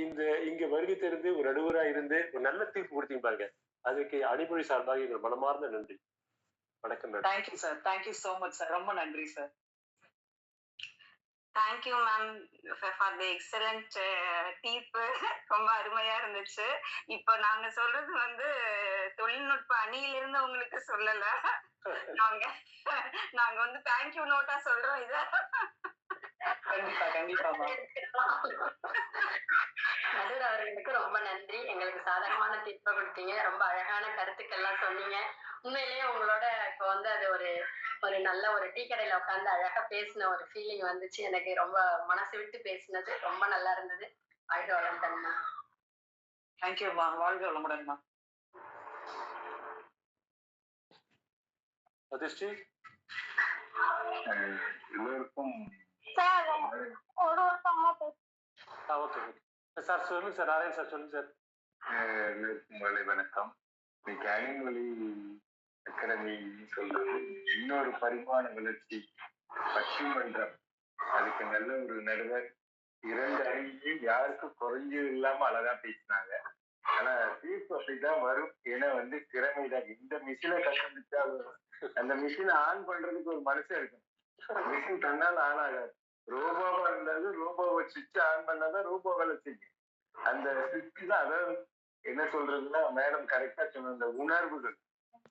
இந்த இங்க வருகை தெரிந்து ஒரு நடுவரா இருந்து ஒரு நல்ல தீர்ப்பு கொடுத்தீங்க பாருங்க. அதுக்கு அணிமொழி சார்பாக எங்கள் மனமார்ந்த நன்றி. வணக்கம் madam. Thank you sir, thank you so much sir, ரொம்ப நன்றி sir. Thank you ma'am for the excellent தீர்ப்பு, ரொம்ப அருமையா இருந்துச்சு. இப்போ நாங்க சொல்றது வந்து தொழில்நுட்ப அணியிலிருந்து உங்களுக்கு சொல்லல, நாங்க நாங்க வந்து தேங்க்யூ நோட்டா சொல்றோம் இத. கண்டிப்பா கண்டிப்பா நடுவர் அவர்களுக்கு ரொம்ப நன்றி. எங்களுக்கு சாதகமான தீர்ப்பை கொடுத்தீங்க, ரொம்ப அழகான கருத்துக்கள்லாம் சொன்னீங்க. உண்மையிலேயே உங்களோட இப்போ வந்து அது ஒரு ஒரு நல்ல ஒரு டீ கடையில உட்காந்து அழகா பேசின ஒரு ஃபீலிங் வந்துச்சு. எனக்கு ரொம்ப மனசு விட்டு பேசினது ரொம்ப நல்லா இருந்தது. வாழ்க வளமுடன்மா. தேங்க்யூமா, வாழ்க வளமுடன்மா. அதிர்ஷ்டி எல்லோருக்கும் ஓகே சார், சொல்லுங்க சார். நாராயண் சார் சொல்லுங்க சார். எல்லோருக்கும் மாலை வணக்கம். இன்னைக்கு அணிமொழி அகாடமி சொல்றது இன்னொரு பரிமாண வளர்ச்சி பட்டிமன்றம், அதுக்கு நல்ல ஒரு நடுவர், 2 அணியும் யாருக்கும் குறைஞ்சது இல்லாம அழகா பேசினாங்க. ஆனா தீர்ப்பு அப்படிதான் வரும். ஏன்னா வந்து திறமைதான். இந்த மிஷினை கண்டுபிடிச்சா அந்த மிஷினை ஆன் பண்றதுக்கு ஒரு மனுஷன் இருக்கும். மிஷின் தன்னால் ஆன் ஆகாது. ரோபோவா இருந்தாலும் ரோபோவை சுவிட்ச் ஆன் பண்ணாதான் ரோபோ வேலை செய்யும். அந்த சுவிட்ச் தான். அதாவது என்ன சொல்றதுன்னா மேடம் கரெக்டா சொன்ன அந்த உணர்வுகள்,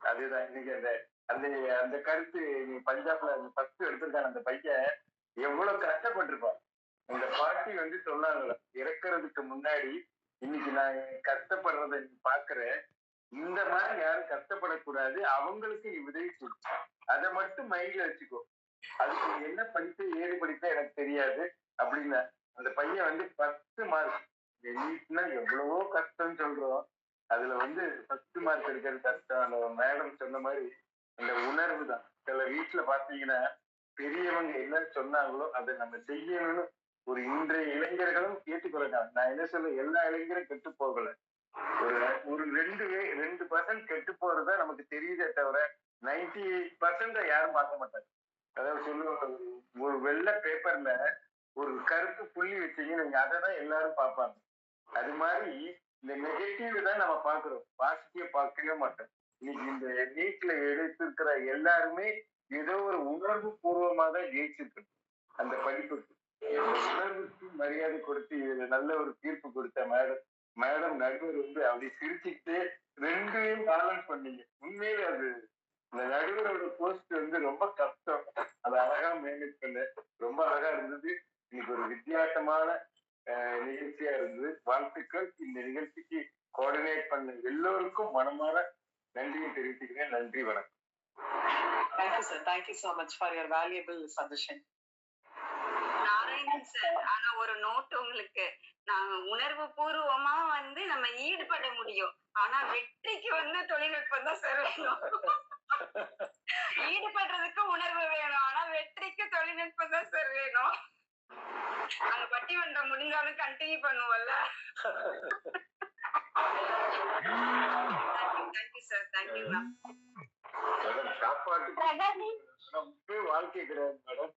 அதுதான் இன்னைக்கு அந்த அந்த அந்த கருத்து. பஞ்சாப்ல ஃபர்ஸ்ட் எடுத்திருக்காங்க அந்த பையன், எவ்வளவு கஷ்டப்பட்டிருப்பான். இந்த பாட்டி வந்து சொன்னாங்கள, இறக்குறதுக்கு முன்னாடி இன்னைக்கு நான் கஷ்டப்படுறத நீ பாக்குற, இந்த மாதிரி யாரும் கஷ்டப்படக்கூடாது, அவங்களுக்கு நீ உதவி செய், அதை மட்டும் மைண்ட்ல வச்சுக்கோ, அதுக்கு என்ன படிப்பு ஏது படிப்பா எனக்கு தெரியாது அப்படின்னா. அந்த பையன் வந்து 10 மார்க். நீட்னா எவ்வளவோ கஷ்டம் சொல்றோம், அதுல வந்து 10 மார்க் எடுக்கிறது கஷ்டம். அந்த மேடம் சொன்ன மாதிரி அந்த உணர்வு தான். சில வீட்டுல பாத்தீங்கன்னா பெரியவங்க என்ன சொன்னாங்களோ அதை நம்ம செய்யணும்னு ஒரு இன்றைய இளைஞர்களும் ஏற்றுக்கொள்ளலாம். நான் என்ன சொல்ல, எல்லா இளைஞரும் கெட்டு போகல, ஒரு 2% கெட்டு போறதா நமக்கு தெரியுதே தவிர 98% யாரும் பார்க்க மாட்டாங்க. அதாவது சொல்லுவாங்க, ஒரு வெள்ளை பேப்பர்ல ஒரு கருப்பு புள்ளி வச்சீங்க, நீங்க அதை தான் எல்லாரும் பார்ப்பாங்க. அது மாதிரி இந்த நெகட்டிவ் தான் நம்ம பாக்குறோம், பாசிட்டிவ் பார்க்கவே மாட்டோம். இன்னைக்கு இந்த நீட்ல எடுத்திருக்கிற எல்லாருமே ஏதோ ஒரு உணர்வு பூர்வமா தான் ஜெயிச்சிருக்கு அந்த படிப்புக்கு. உணர்வுக்கு மரியாதை கொடுத்து இதுல நல்ல ஒரு தீர்ப்பு கொடுத்த மேடம் நடுவர் வந்து அப்படி சிரிச்சுக்கிட்டு 2ஐயும் பேலன்ஸ் பண்ணீங்க. உண்மையிலே அது இந்த நடுவரோட போஸ்ட் வந்து ரொம்ப கஷ்டம், அதை அழகா மேனேஜ் பண்ண ரொம்ப அழகா இருந்தது. இன்னைக்கு ஒரு வித்தியாசமான நிகழ்ச்சியா இருந்தது. வாழ்த்துக்கள். இந்த நிகழ்ச்சிக்கு கோஆர்டினேட் பண்ண எல்லோருக்கும் மனமாற நன்றியை தெரிவித்துக்கிறேன். நன்றி, வணக்கம். Thank you sir, thank you so much for your valuable suggestion. Narayanan sir, ஆனா ஒரு நோட் உங்களுக்கு, நாங்க உணர்வு பூர்வமா வந்து நம்ம ஈடுபட முடியும், ஆனா வெற்றிக்கு வந்து தொழில்நுட்பம் தான் சார் வேணும். ஈடுபடுறதுக்கு உணர்வு வேணும், ஆனா வெற்றிக்கு தொழில்நுட்பம் தான் சார் வேணும். அந்த பட்டிமன்றம் முடிஞ்சாலும் கண்டினியூ பண்ணுவோம்ல. Thank you sir, thank you ma'am. சாப்பாட்டு வாழ்க்கை கிடையாது மேடம்.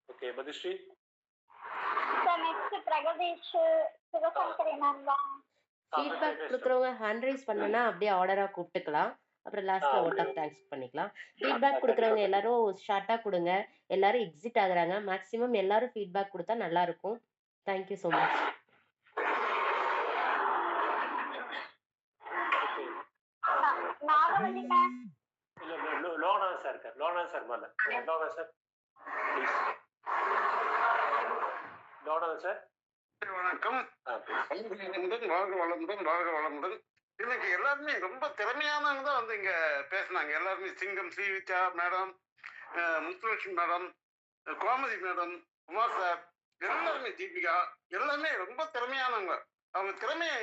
ஓகே, மதுஸ்ரீ. ஃபீட்பேக் கொடுக்குறவங்க ஹேண்ட் ரைஸ் பண்ணனா அப்படியே ஆர்டரா கூப்பிட்டுக்கலாம். அப்புறம் லாஸ்ட்ல ஓட் ஆஃப் தேங்க்ஸ் பண்ணிக்கலாம். ஃபீட்பேக் கொடுக்குறவங்க எல்லாரும் ஷார்ட்டா கொடுங்க. எல்லாரும் எக்ஸிட் ஆகுறாங்க. மேக்ஸிமம் எல்லாரும் ஃபீட்பேக் கொடுத்தா நல்லா இருக்கும். Thank you so much. Lona sir இருக்கார். லோனா சார் மேல. Lona sir please. Lona sir. வணக்கம். வாழ்க வளமுடன், வாழ்க வளமுடன். இன்னைக்கு எல்லாருமே ரொம்ப திறமையானவங்க தான் வந்து இங்க பேசினாங்க. எல்லாருமே சிங்கம், Srividya madam, Muthulakshmi madam, Gomathi madam, Kumar sir, எல்லாருமே தீபிகா, எல்லாமே ரொம்ப திறமையானவங்க. அவங்க திறமையை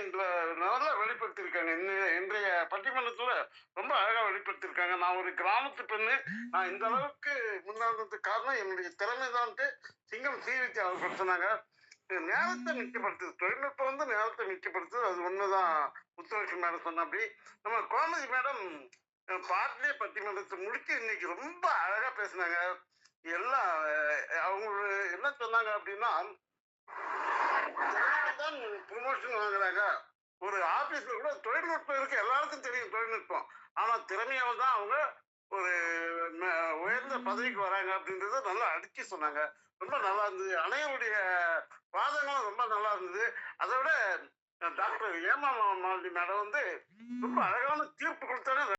நல்லா வெளிப்படுத்தியிருக்காங்க. இன்றைய பட்டிமன்றத்துல ரொம்ப அழகா வெளிப்படுத்தியிருக்காங்க. நான் ஒரு கிராமத்து பெண்ணு, நான் இந்த அளவுக்கு முன்னேறதுக்கு காரணம் என்னுடைய திறமை தான்ட்டு சிங்கம் ஸ்ரீவித்யா அவர்கள் சொன்னாங்க. நேரத்தை மிச்சப்படுத்துது, தொழில்நுட்பம் வந்து நேரத்தை மிச்சப்படுத்துது, அது ஒண்ணுதான் முத்துலட்சுமி மேடம் சொன்ன. அப்படி நம்ம கோமதி மேடம் பாட்டிலே பட்டிமன்றத்தை முடிச்சு இன்னைக்கு ரொம்ப அழகா பேசினாங்க. எல்லாம் அவங்க என்ன சொன்னாங்க அப்படின்னா தான் ப்ரொமோஷன் வாங்குறாங்க. ஒரு ஆபீஸ்ல கூட தொழில்நுட்பம் இருக்கு, எல்லாருக்கும் தெரியும் தொழில்நுட்பம். ஆனா திறமையால தான் அவங்க ஒரு உயர்ந்த பதவிக்கு வராங்க அப்படின்றத நல்லா அடிச்சு சொன்னாங்க. ரொம்ப நல்லா இருந்தது. அனைவருடைய வாதங்களும் ரொம்ப நல்லா இருந்தது. அதை விட டாக்டர் ஏமா மாலினி மேடம் வந்து ரொம்ப அழகான தீர்ப்பு கொடுத்தாங்க.